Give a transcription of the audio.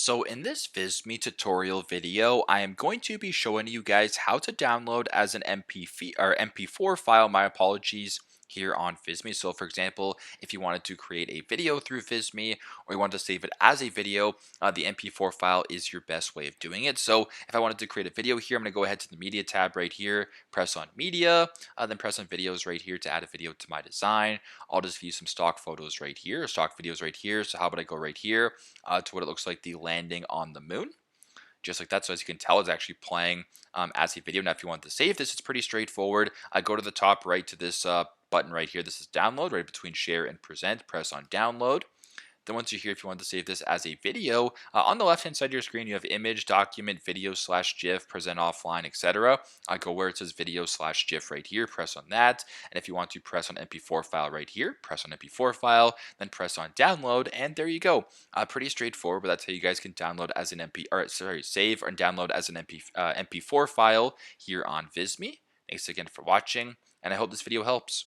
So in this Visme tutorial video, I am going to be showing you guys how to download as an MP4 file, my apologies, here on Visme. So for example, if you wanted to create a video through Visme or you wanted to save it as a video, the MP4 file is your best way of doing it. So if I wanted to create a video here, I'm going to go ahead to the media tab right here, press on media, then press on videos right here to add a video to my design. I'll just view some stock photos right here, stock videos right here. So how about I go right here to what it looks like the landing on the moon, just like that. So as you can tell, it's actually playing as a video. Now, if you want to save this, it's pretty straightforward. I go to the top right to this button right here. This is download, right between share and present. Press on download. Then once you're here, if you want to save this as a video, on the left-hand side of your screen, you have image, document, video slash GIF, present offline, etc. Go where it says video slash GIF right here, press on that. And if you want to press on MP4 file right here, press on MP4 file, then press on download, and there you go. Pretty straightforward, but that's how you guys can download as an save and download as an MP4 file here on Visme. Thanks again for watching, and I hope this video helps.